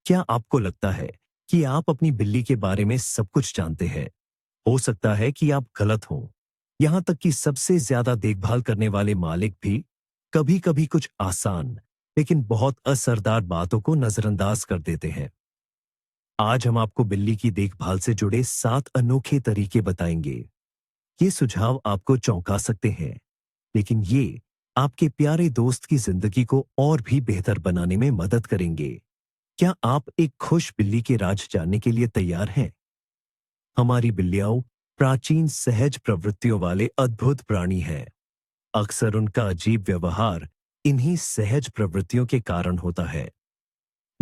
क्या आपको लगता है कि आप अपनी बिल्ली के बारे में सब कुछ जानते हैं? हो सकता है कि आप गलत हों। यहाँ तक कि सबसे ज्यादा देखभाल करने वाले मालिक भी कभी-कभी कुछ आसान लेकिन बहुत असरदार बातों को नजरअंदाज कर देते हैं। आज हम आपको बिल्ली की देखभाल से जुड़े 7 अनोखे तरीके बताएंगे। ये सुझाव आपको चौंका सकते हैं, लेकिन ये आपके प्यारे दोस्त की जिंदगी को और भी बेहतर बनाने में मदद करेंगे। क्या आप एक खुश बिल्ली के राज जानने के लिए तैयार हैं? हमारी बिल्लियाँ प्राचीन सहज प्रवृत्तियों वाले अद्भुत प्राणी हैं। अक्सर उनका अजीब व्यवहार इन्हीं सहज प्रवृत्तियों के कारण होता है।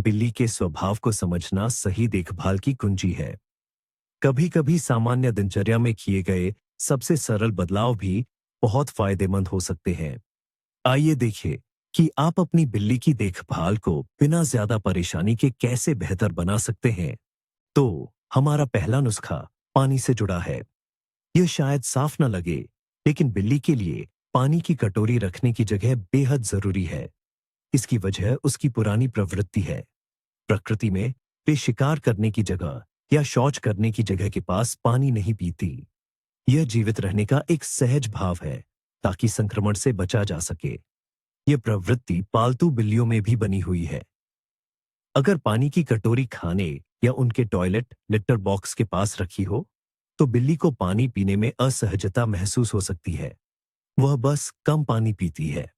बिल्ली के स्वभाव को समझना सही देखभाल की कुंजी है। कभी-कभी सामान्य दिनचर्या में किए गए सबसे सरल बदलाव भी बहुत फायदेमंद हो सकते हैं। आइए देखें कि आप अपनी बिल्ली की देखभाल को बिना ज्यादा परेशानी के कैसे बेहतर बना सकते हैं। तो हमारा पहला नुस्खा पानी से जुड़ा है। यह शायद साफ न लगे, लेकिन बिल्ली के लिए पानी की कटोरी रखने की जगह बेहद जरूरी है। इसकी वजह उसकी पुरानी प्रवृत्ति है। प्रकृति में वे शिकार करने की जगह या शौच करने की जगह के पास पानी नहीं पीती। यह जीवित रहने का एक सहज भाव है, ताकि संक्रमण से बचा जा सके। यह प्रवृत्ति पालतू बिल्लियों में भी बनी हुई है। अगर पानी की कटोरी खाने या उनके टॉयलेट लिटर बॉक्स के पास रखी हो, तो बिल्ली को पानी पीने में असहजता महसूस हो सकती है। वह बस कम पानी पीती है।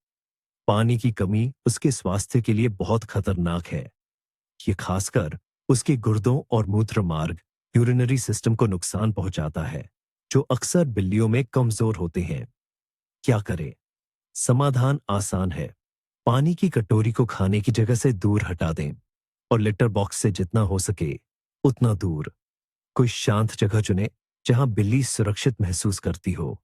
पानी की कमी उसके स्वास्थ्य के लिए बहुत खतरनाक है। ये खासकर उसके गुर्दों और मूत्र मार्ग यूरिनरी सिस्टम को नुकसान पहुंचाता है, जो अक्सर बिल्लियों में कमजोर होते हैं। क्या करें? समाधान आसान है। पानी की कटोरी को खाने की जगह से दूर हटा दें और लिटर बॉक्स से जितना हो सके उतना दूर। कोई शांत जगह चुनें जहां बिल्ली सुरक्षित महसूस करती हो,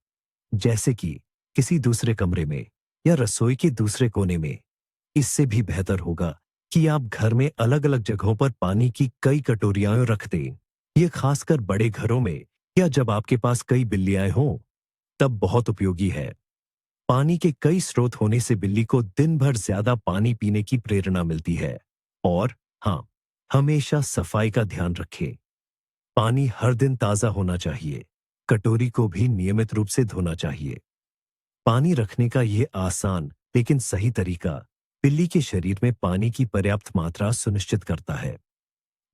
जैसे कि किसी दूसरे कमरे में या रसोई के दूसरे कोने में। इससे भी बेहतर होगा कि आप घर में अलग अलग जगहों पर पानी की कई कटोरियां रख दें। ये खासकर बड़े घरों में या जब आपके पास कई बिल्लियां हों, तब बहुत उपयोगी है। पानी के कई स्रोत होने से बिल्ली को दिन भर ज्यादा पानी पीने की प्रेरणा मिलती है। और हाँ, हमेशा सफाई का ध्यान रखें। पानी हर दिन ताजा होना चाहिए। कटोरी को भी नियमित रूप से धोना चाहिए। पानी रखने का यह आसान लेकिन सही तरीका बिल्ली के शरीर में पानी की पर्याप्त मात्रा सुनिश्चित करता है,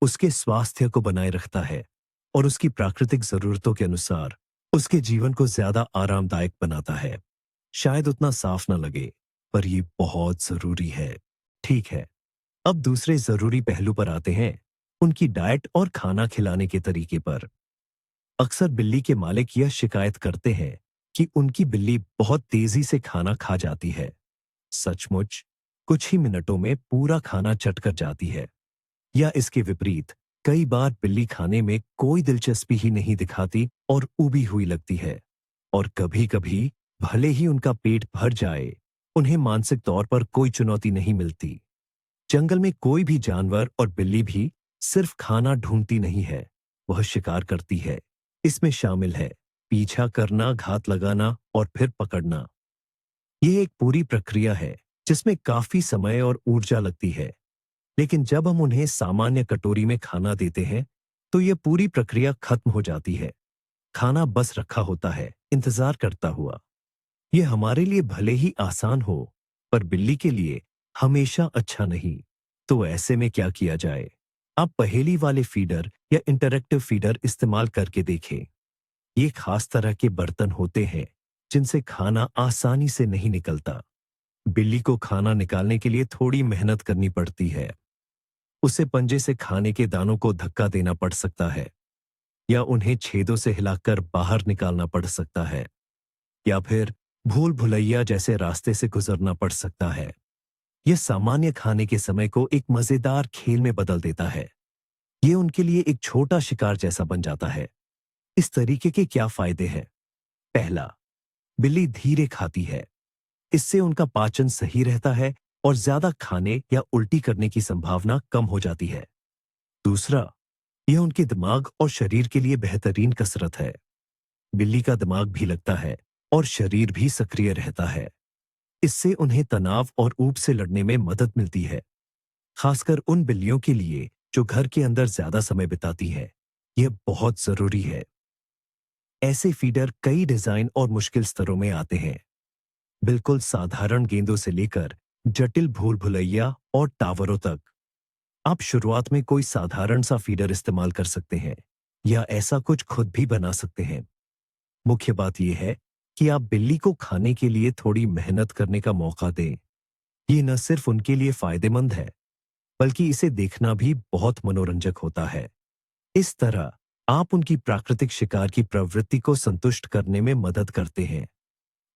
उसके स्वास्थ्य को बनाए रखता है और उसकी प्राकृतिक जरूरतों के अनुसार उसके जीवन को ज्यादा आरामदायक बनाता है। शायद उतना साफ ना लगे, पर यह बहुत जरूरी है। ठीक है, अब दूसरे जरूरी पहलू पर आते हैं, उनकी डाइट और खाना खिलाने के तरीके पर। अक्सर बिल्ली के मालिक यह शिकायत करते हैं कि उनकी बिल्ली बहुत तेजी से खाना खा जाती है। सचमुच, कुछ ही मिनटों में पूरा खाना चट कर जाती है। या इसके विपरीत, कई बार बिल्ली खाने में कोई दिलचस्पी ही नहीं दिखाती और उबी हुई लगती है। और कभी-कभी भले ही उनका पेट भर जाए, उन्हें मानसिक तौर पर कोई चुनौती नहीं मिलती। जंगल में कोई भी जानवर और बिल्ली भी सिर्फ खाना ढूंढती नहीं है, वह शिकार करती है। इसमें शामिल है पीछा करना, घात लगाना और फिर पकड़ना। यह एक पूरी प्रक्रिया है जिसमें काफी समय और ऊर्जा लगती है। लेकिन जब हम उन्हें सामान्य कटोरी में खाना देते हैं, तो यह पूरी प्रक्रिया खत्म हो जाती है। खाना बस रखा होता है, इंतजार करता हुआ। यह हमारे लिए भले ही आसान हो, पर बिल्ली के लिए हमेशा अच्छा नहीं। तो ऐसे में क्या किया जाए? आप पहेली वाले फीडर या इंटरैक्टिव फीडर इस्तेमाल करके देखें। ये खास तरह के बर्तन होते हैं जिनसे खाना आसानी से नहीं निकलता। बिल्ली को खाना निकालने के लिए थोड़ी मेहनत करनी पड़ती है। उसे पंजे से खाने के दानों को धक्का देना पड़ सकता है, या उन्हें छेदों से हिलाकर बाहर निकालना पड़ सकता है, या फिर भूल भुलैया जैसे रास्ते से गुजरना पड़ सकता है। यह सामान्य खाने के समय को एक मजेदार खेल में बदल देता है। यह उनके लिए एक छोटा शिकार जैसा बन जाता है। इस तरीके के क्या फायदे हैं? पहला, बिल्ली धीरे खाती है। इससे उनका पाचन सही रहता है और ज्यादा खाने या उल्टी करने की संभावना कम हो जाती है। दूसरा, यह उनके दिमाग और शरीर के लिए बेहतरीन कसरत है। बिल्ली का दिमाग भी लगता है और शरीर भी सक्रिय रहता है। इससे उन्हें तनाव और ऊब से लड़ने में मदद मिलती है। खासकर उन बिल्लियों के लिए जो घर के अंदर ज्यादा समय बिताती हैं। यह बहुत जरूरी है। ऐसे फीडर कई डिजाइन और मुश्किल स्तरों में आते हैं, बिल्कुल साधारण गेंदों से लेकर जटिल भूल भुलैया और टावरों तक। आप शुरुआत में कोई साधारण सा फीडर इस्तेमाल कर सकते हैं या ऐसा कुछ खुद भी बना सकते हैं। मुख्य बात यह है कि आप बिल्ली को खाने के लिए थोड़ी मेहनत करने का मौका दें। ये न सिर्फ उनके लिए फायदेमंद है, बल्कि इसे देखना भी बहुत मनोरंजक होता है। इस तरह आप उनकी प्राकृतिक शिकार की प्रवृत्ति को संतुष्ट करने में मदद करते हैं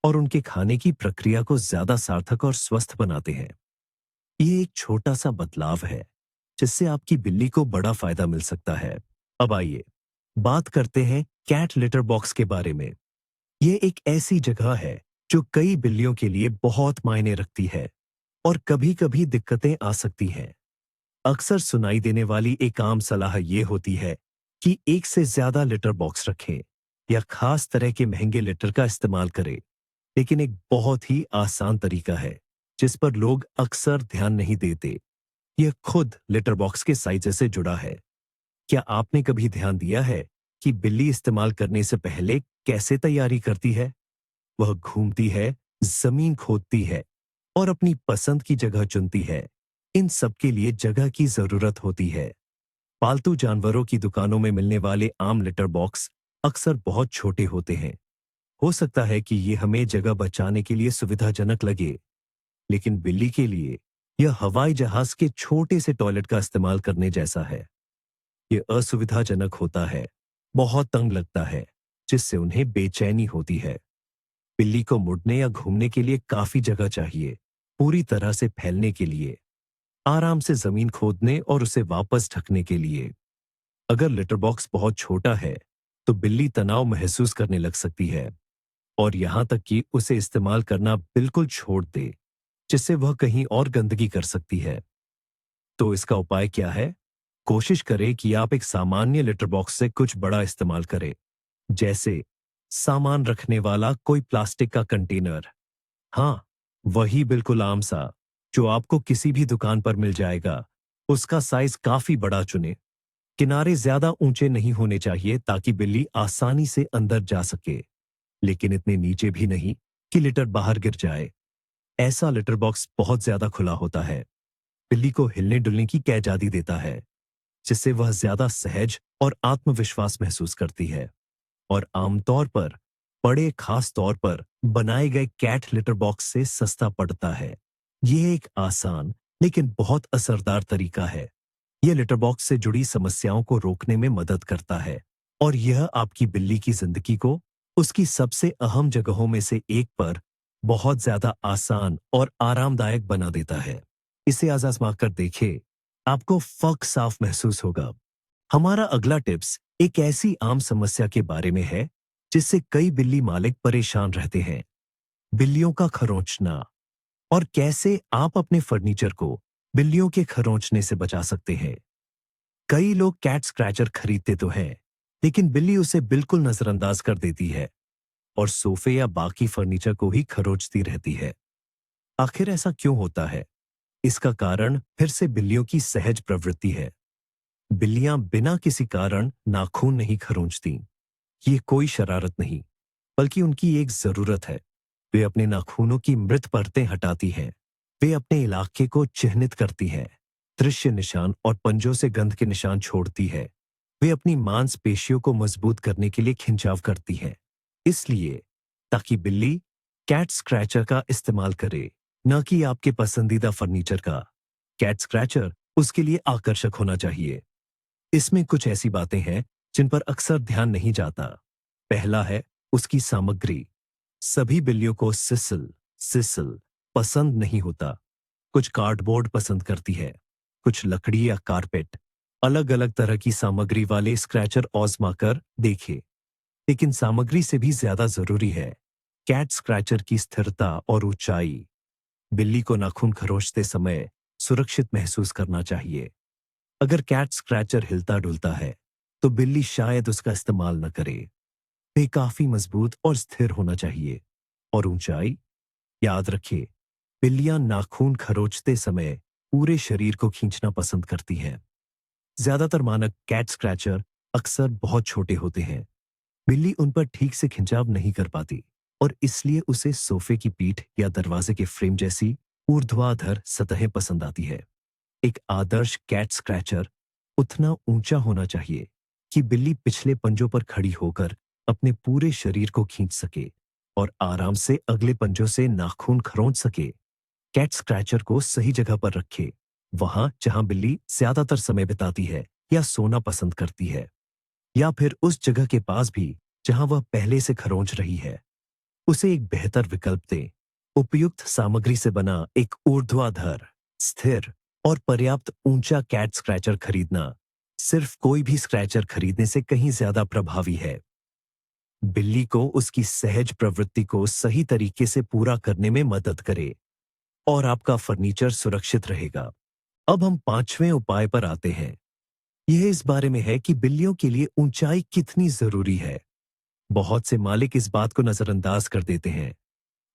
और उनके खाने की प्रक्रिया को ज्यादा सार्थक और स्वस्थ बनाते हैं। ये एक छोटा सा बदलाव है जिससे आपकी बिल्ली को बड़ा फायदा मिल सकता है। अब आइए बात करते हैं कैट लिटर बॉक्स के बारे में। ये एक ऐसी जगह है जो कई बिल्लियों के लिए बहुत मायने रखती है और कभी-कभी दिक्कतें आ सकती हैं। अक्सर सुनाई देने वाली एक आम सलाह ये होती है कि एक से ज्यादा लिटर बॉक्स रखें या खास तरह के महंगे लिटर का इस्तेमाल करें। लेकिन एक बहुत ही आसान तरीका है जिस पर लोग अक्सर ध्यान नहीं देते। यह खुद लिटर बॉक्स के साइज से जुड़ा है। क्या आपने कभी ध्यान दिया है कि बिल्ली इस्तेमाल करने से पहले कैसे तैयारी करती है? वह घूमती है, जमीन खोदती है और अपनी पसंद की जगह चुनती है। इन सब के लिए जगह की जरूरत होती है। पालतू जानवरों की दुकानों में मिलने वाले आम लिटर बॉक्स अक्सर बहुत छोटे होते हैं। हो सकता है कि ये हमें जगह बचाने के लिए सुविधाजनक लगे, लेकिन बिल्ली के लिए यह हवाई जहाज के छोटे से टॉयलेट का इस्तेमाल करने जैसा है। यह असुविधाजनक होता है, बहुत तंग लगता है, जिससे उन्हें बेचैनी होती है। बिल्ली को मुड़ने या घूमने के लिए काफी जगह चाहिए, पूरी तरह से फैलने के लिए, आराम से जमीन खोदने और उसे वापस ढकने के लिए। अगर लिटर बॉक्स बहुत छोटा है, तो बिल्ली तनाव महसूस करने लग सकती है और यहां तक कि उसे इस्तेमाल करना बिल्कुल छोड़ दे, जिससे वह कहीं और गंदगी कर सकती है। तो इसका उपाय क्या है? कोशिश करें कि आप एक सामान्य लिटर बॉक्स से कुछ बड़ा इस्तेमाल करें, जैसे सामान रखने वाला कोई प्लास्टिक का कंटेनर। हाँ, वही बिल्कुल आम सा, जो आपको किसी भी दुकान पर मिल जाएगा। उसका साइज काफी बड़ा चुनें। किनारे ज्यादा ऊंचे नहीं होने चाहिए ताकि बिल्ली आसानी से अंदर जा सके, लेकिन इतने नीचे भी नहीं कि लिटर बाहर गिर जाए। ऐसा लिटर बॉक्स बहुत ज्यादा खुला होता है, बिल्ली को हिलने डुलने की आजादी देता है, जिससे वह ज्यादा सहज और आत्मविश्वास महसूस करती है। और आमतौर पर बड़े खास तौर पर बनाए गए कैट लिटर बॉक्स से सस्ता पड़ता है। यह एक आसान लेकिन बहुत असरदार तरीका है। यह लिटर बॉक्स से जुड़ी समस्याओं को रोकने में मदद करता है और यह आपकी बिल्ली की जिंदगी को उसकी सबसे अहम जगहों में से एक पर बहुत ज्यादा आसान और आरामदायक बना देता है। इसे आजमा कर देखें, आपको फर्क साफ महसूस होगा। हमारा अगला टिप्स एक ऐसी आम समस्या के बारे में है जिससे कई बिल्ली मालिक परेशान रहते हैं, बिल्लियों का खरोंचना, और कैसे आप अपने फर्नीचर को बिल्लियों के खरोंचने से बचा सकते हैं। कई लोग कैट स्क्रैचर खरीदते तो हैं, लेकिन बिल्ली उसे बिल्कुल नजरअंदाज कर देती है और सोफे या बाकी फर्नीचर को ही खरोंचती रहती है। आखिर ऐसा क्यों होता है? इसका कारण फिर से बिल्लियों की सहज प्रवृत्ति है। बिल्लियां बिना किसी कारण नाखून नहीं खरोंचती। ये कोई शरारत नहीं, बल्कि उनकी एक जरूरत है। वे अपने नाखूनों की मृत परतें हटाती हैं। वे अपने इलाके को चिह्नित करती हैं, दृश्य निशान और पंजों से गंध के निशान छोड़ती है। वे अपनी मांसपेशियों को मजबूत करने के लिए खिंचाव करती हैं। इसलिए, ताकि बिल्ली कैट स्क्रैचर का इस्तेमाल करे, न कि आपके पसंदीदा फर्नीचर का। कैट स्क्रैचर उसके लिए आकर्षक होना चाहिए। इसमें कुछ ऐसी बातें हैं जिन पर अक्सर ध्यान नहीं जाता। पहला है उसकी सामग्री। सभी बिल्लियों को सिसल सिसल पसंद नहीं होता। कुछ कार्डबोर्ड पसंद करती है, कुछ लकड़ी या कारपेट। अलग अलग तरह की सामग्री वाले स्क्रैचर आजमा कर देखें। लेकिन सामग्री से भी ज्यादा जरूरी है कैट स्क्रैचर की स्थिरता और ऊंचाई। बिल्ली को नाखून खरोंचते समय सुरक्षित महसूस करना चाहिए। अगर कैट स्क्रैचर हिलता डुलता है, तो बिल्ली शायद उसका इस्तेमाल न करे। वे काफी मजबूत और स्थिर होना चाहिए। और ऊंचाई, याद रखिए, बिल्लियां नाखून खरोंचते समय पूरे शरीर को खींचना पसंद करती हैं। ज्यादातर मानक कैट स्क्रैचर अक्सर बहुत छोटे होते हैं। बिल्ली उन पर ठीक से खिंचाव नहीं कर पाती और इसलिए उसे सोफे की पीठ या दरवाजे के फ्रेम जैसी ऊर्ध्वाधर सतहें पसंद आती है। एक आदर्श कैट स्क्रैचर उतना ऊंचा होना चाहिए कि बिल्ली पिछले पंजों पर खड़ी होकर अपने पूरे शरीर को खींच सके और आराम से अगले पंजों से नाखून खरोंच सके। कैट स्क्रैचर को सही जगह पर रखे, वहां जहां बिल्ली ज्यादातर समय बिताती है या सोना पसंद करती है, या फिर उस जगह के पास भी जहां वह पहले से खरोंच रही है। उसे एक बेहतर विकल्प दें। उपयुक्त सामग्री से बना एक ऊर्ध्वाधर, स्थिर और पर्याप्त ऊंचा कैट स्क्रैचर खरीदना सिर्फ कोई भी स्क्रैचर खरीदने से कहीं ज्यादा प्रभावी है। बिल्ली को उसकी सहज प्रवृत्ति को सही तरीके से पूरा करने में मदद करे और आपका फर्नीचर सुरक्षित रहेगा। अब हम पांचवें उपाय पर आते हैं। यह इस बारे में है कि बिल्लियों के लिए ऊंचाई कितनी जरूरी है। बहुत से मालिक इस बात को नजरअंदाज कर देते हैं,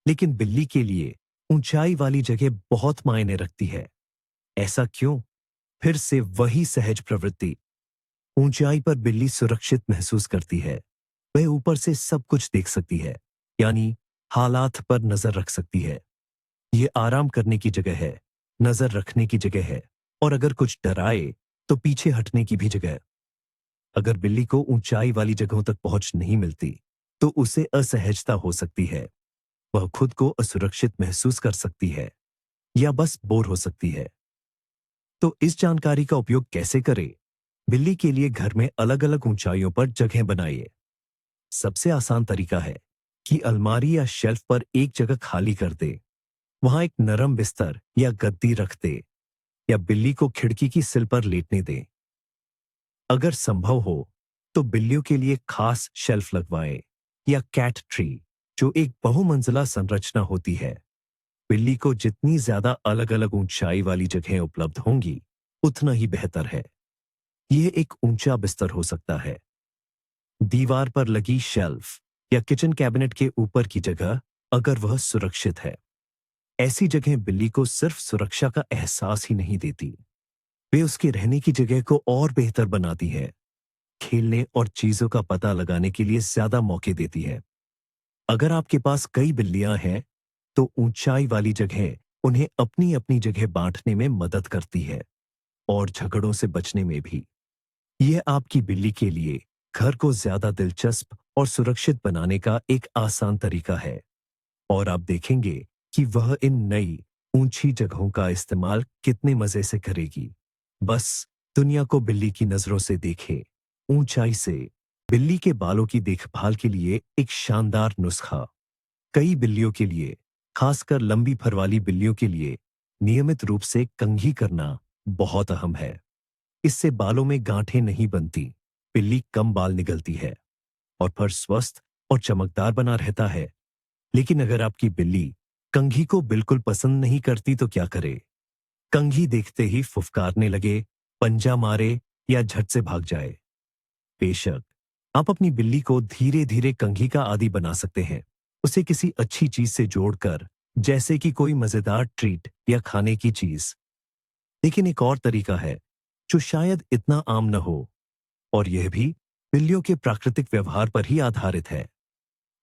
लेकिन बिल्ली के लिए ऊंचाई वाली जगह बहुत मायने रखती है। ऐसा क्यों? फिर से वही सहज प्रवृत्ति। ऊंचाई पर बिल्ली सुरक्षित महसूस करती है। वह ऊपर से सब कुछ देख सकती है, यानी हालात पर नजर रख सकती है। ये आराम करने की जगह है, नजर रखने की जगह है और अगर कुछ डराए तो पीछे हटने की भी जगह। अगर बिल्ली को ऊंचाई वाली जगहों तक पहुंच नहीं मिलती तो उसे असहजता हो सकती है। वह खुद को असुरक्षित महसूस कर सकती है या बस बोर हो सकती है। तो इस जानकारी का उपयोग कैसे करें? बिल्ली के लिए घर में अलग अलग ऊंचाइयों पर जगह बनाइए। सबसे आसान तरीका है कि अलमारी या शेल्फ पर एक जगह खाली कर दे। वहां एक नरम बिस्तर या गद्दी रख दे या बिल्ली को खिड़की की सिल पर लेटने दें। अगर संभव हो तो बिल्लियों के लिए खास शेल्फ लगवाएं या कैट ट्री, जो एक बहुमंजिला संरचना होती है। बिल्ली को जितनी ज्यादा अलग अलग ऊंचाई वाली जगहें उपलब्ध होंगी उतना ही बेहतर है। यह एक ऊंचा बिस्तर हो सकता है, दीवार पर लगी शेल्फ या किचन कैबिनेट के ऊपर की जगह अगर वह सुरक्षित है। ऐसी जगह बिल्ली को सिर्फ सुरक्षा का एहसास ही नहीं देती, वे उसके रहने की जगह को और बेहतर बनाती है, खेलने और चीजों का पता लगाने के लिए ज्यादा मौके देती है। अगर आपके पास कई बिल्लियां हैं तो ऊंचाई वाली जगह उन्हें अपनी अपनी जगह बांटने में मदद करती है और झगड़ों से बचने में भी। यह आपकी बिल्ली के लिए घर को ज्यादा दिलचस्प और सुरक्षित बनाने का एक आसान तरीका है और आप देखेंगे कि वह इन नई ऊंची जगहों का इस्तेमाल कितने मजे से करेगी। बस दुनिया को बिल्ली की नजरों से देखें। ऊंचाई से बिल्ली के बालों की देखभाल के लिए एक शानदार नुस्खा। कई बिल्लियों के लिए, खासकर लंबी फर वाली बिल्लियों के लिए, नियमित रूप से कंघी करना बहुत अहम है। इससे बालों में गांठें नहीं बनती, बिल्ली कम बाल निगलती है और फर स्वस्थ और चमकदार बना रहता है। लेकिन अगर आपकी बिल्ली कंघी को बिल्कुल पसंद नहीं करती तो क्या करे? कंघी देखते ही फुफकारने लगे, पंजा मारे या झट से भाग जाए? बेशक, आप अपनी बिल्ली को धीरे धीरे कंघी का आदी बना सकते हैं। उसे किसी अच्छी चीज से जोड़कर, जैसे कि कोई मजेदार ट्रीट या खाने की चीज। लेकिन एक और तरीका है जो शायद इतना आम न हो, और यह भी बिल्लियों के प्राकृतिक व्यवहार पर ही आधारित है।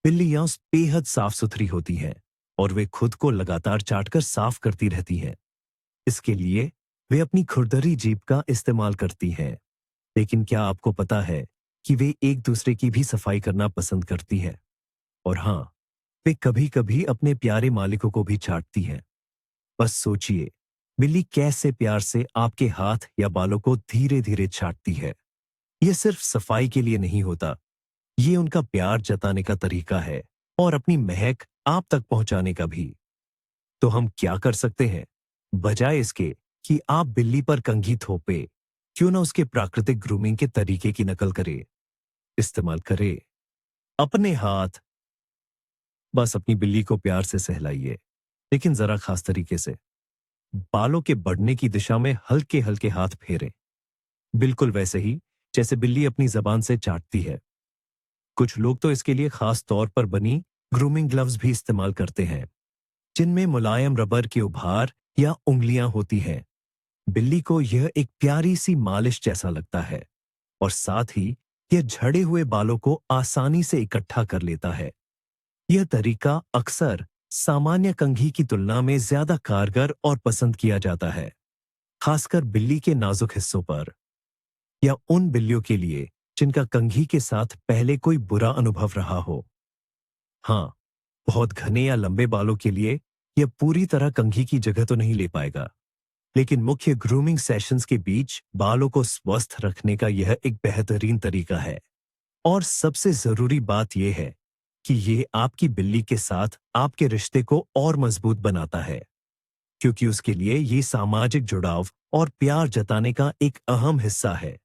बिल्लियां बेहद साफ सुथरी होती हैं और वे खुद को लगातार चाटकर साफ करती रहती हैं। इसके लिए वे अपनी खुरदरी जीभ का इस्तेमाल करती हैं। लेकिन क्या आपको पता है कि वे एक दूसरे की भी सफाई करना पसंद करती हैं? और हाँ, वे कभी कभी अपने प्यारे मालिकों को भी चाटती हैं। बस सोचिए, बिल्ली कैसे प्यार से आपके हाथ या बालों को धीरे धीरे चाटती है। यह सिर्फ सफाई के लिए नहीं होता, ये उनका प्यार जताने का तरीका है और अपनी महक आप तक पहुंचाने का भी। तो हम क्या कर सकते हैं? बजाय इसके कि आप बिल्ली पर कंघी थोपे, क्यों ना उसके प्राकृतिक ग्रूमिंग के तरीके की नकल करे, इस्तेमाल करे। अपने हाथ, बस अपनी बिल्ली को प्यार से सहलाइए, लेकिन जरा खास तरीके से। बालों के बढ़ने की दिशा में हल्के हल्के हाथ फेरें, बिल्कुल वैसे ही जैसे बिल्ली अपनी जबान से चाटती है। कुछ लोग तो इसके लिए खास तौर पर बनी ग्रूमिंग ग्लव्स भी इस्तेमाल करते हैं, जिनमें मुलायम रबर के उभार या उंगलियां होती हैं। बिल्ली को यह एक प्यारी सी मालिश जैसा लगता है और साथ ही यह झड़े हुए बालों को आसानी से इकट्ठा कर लेता है। यह तरीका अक्सर सामान्य कंघी की तुलना में ज्यादा कारगर और पसंद किया जाता है, खासकर बिल्ली के नाजुक हिस्सों पर या उन बिल्लियों के लिए जिनका कंघी के साथ पहले कोई बुरा अनुभव रहा हो। हाँ, बहुत घने या लंबे बालों के लिए यह पूरी तरह कंघी की जगह तो नहीं ले पाएगा, लेकिन मुख्य ग्रूमिंग सेशंस के बीच बालों को स्वस्थ रखने का यह एक बेहतरीन तरीका है। और सबसे जरूरी बात यह है कि यह आपकी बिल्ली के साथ आपके रिश्ते को और मजबूत बनाता है, क्योंकि उसके लिए ये सामाजिक जुड़ाव और प्यार जताने का एक अहम हिस्सा है।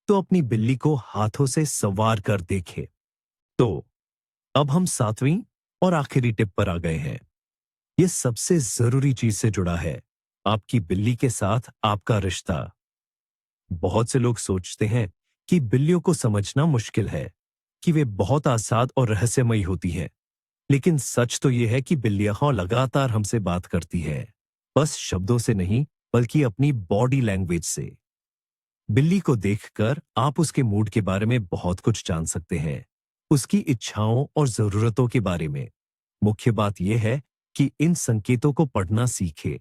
तो अपनी बिल्ली को हाथों से संवार कर देखें। तो अब हम 7वीं और आखिरी टिप पर आ गए हैं। यह सबसे जरूरी चीज से जुड़ा है, आपकी बिल्ली के साथ आपका रिश्ता। बहुत से लोग सोचते हैं कि बिल्लियों को समझना मुश्किल है, कि वे बहुत आसाद और रहस्यमयी होती हैं। लेकिन सच तो यह है कि बिल्लियां लगातार हमसे बात करती है, बस शब्दों से नहीं बल्कि अपनी बॉडी लैंग्वेज से। बिल्ली को देखकर आप उसके मूड के बारे में बहुत कुछ जान सकते हैं, उसकी इच्छाओं और जरूरतों के बारे में। मुख्य बात यह है कि इन संकेतों को पढ़ना सीखे।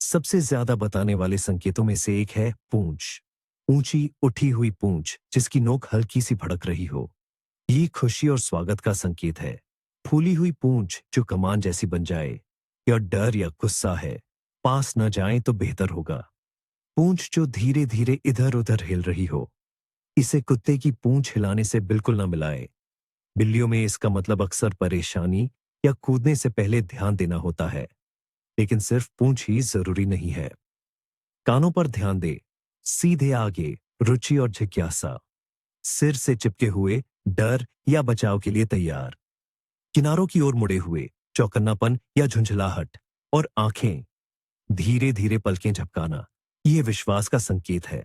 सबसे ज्यादा बताने वाले संकेतों में से एक है पूंछ। ऊंची उठी हुई पूंछ जिसकी नोक हल्की सी भड़क रही हो, ये खुशी और स्वागत का संकेत है। फूली हुई पूंछ जो कमान जैसी बन जाए या डर या गुस्सा है, पास न जाए तो बेहतर होगा। पूंछ जो धीरे धीरे इधर उधर हिल रही हो, इसे कुत्ते की पूंछ हिलाने से बिल्कुल न मिलाए। बिल्लियों में इसका मतलब अक्सर परेशानी या कूदने से पहले ध्यान देना होता है, लेकिन सिर्फ पूंछ ही जरूरी नहीं है। कानों पर ध्यान दे, सीधे आगे रुचि और जिज्ञासा, सिर से चिपके हुए डर या बचाव के लिए तैयार, किनारों की ओर मुड़े हुए चौकन्नापन या झुंझलाहट, और आंखें धीरे धीरे पलकें झपकाना, यह विश्वास का संकेत है।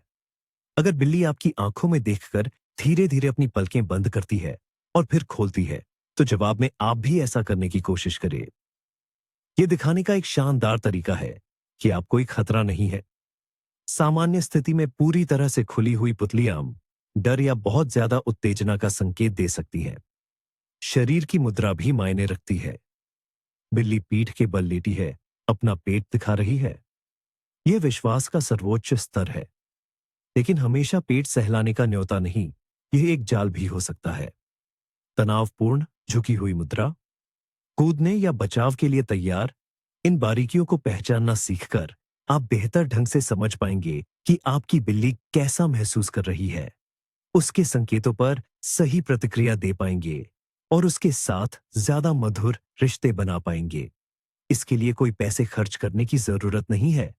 अगर बिल्ली आपकी आंखों में देखकर धीरे धीरे अपनी पलकें बंद करती है और फिर खोलती है, तो जवाब में आप भी ऐसा करने की कोशिश करें। यह दिखाने का एक शानदार तरीका है कि आप कोई खतरा नहीं है। सामान्य स्थिति में पूरी तरह से खुली हुई पुतलियां डर या बहुत ज्यादा उत्तेजना का संकेत दे सकती हैं। शरीर की मुद्रा भी मायने रखती है। बिल्ली पीठ के बल लेटी है, अपना पेट दिखा रही है, यह विश्वास का सर्वोच्च स्तर है। लेकिन हमेशा पेट सहलाने का न्योता नहीं, यह एक जाल भी हो सकता है। तनावपूर्ण झुकी हुई मुद्रा, कूदने या बचाव के लिए तैयार, इन बारीकियों को पहचानना सीखकर आप बेहतर ढंग से समझ पाएंगे कि आपकी बिल्ली कैसा महसूस कर रही है। उसके संकेतों पर सही प्रतिक्रिया दे पाएंगे और उसके साथ ज्यादा मधुर रिश्ते बना पाएंगे। इसके लिए कोई पैसे खर्च करने की जरूरत नहीं है,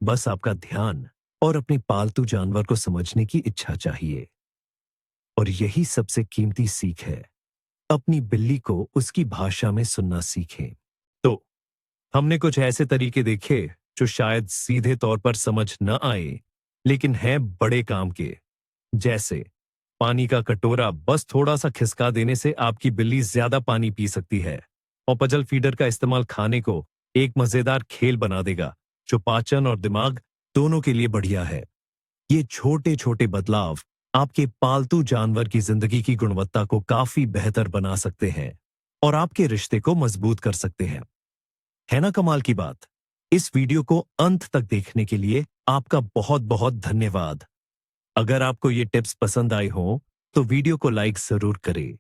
बस आपका ध्यान और अपने पालतू जानवर को समझने की इच्छा चाहिए। और यही सबसे कीमती सीख है, अपनी बिल्ली को उसकी भाषा में सुनना सीखें। तो हमने कुछ ऐसे तरीके देखे जो शायद सीधे तौर पर समझ न आए, लेकिन हैं बड़े काम के। जैसे पानी का कटोरा बस थोड़ा सा खिसका देने से आपकी बिल्ली ज्यादा पानी पी सकती है, और पजल फीडर का इस्तेमाल खाने को एक मजेदार खेल बना देगा जो पाचन और दिमाग दोनों के लिए बढ़िया है। ये छोटे छोटे बदलाव आपके पालतू जानवर की जिंदगी की गुणवत्ता को काफी बेहतर बना सकते हैं और आपके रिश्ते को मजबूत कर सकते हैं। है ना कमाल की बात? इस वीडियो को अंत तक देखने के लिए आपका बहुत बहुत धन्यवाद। अगर आपको ये टिप्स पसंद आए हों तो वीडियो को लाइक जरूर करें,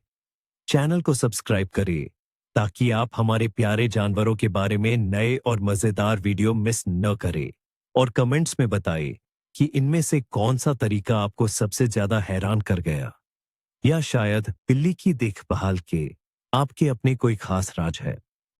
चैनल को सब्सक्राइब करें ताकि आप हमारे प्यारे जानवरों के बारे में नए और मजेदार वीडियो मिस न करें, और कमेंट्स में बताएं कि इनमें से कौन सा तरीका आपको सबसे ज्यादा हैरान कर गया, या शायद बिल्ली की देखभाल के आपके अपने कोई खास राज है।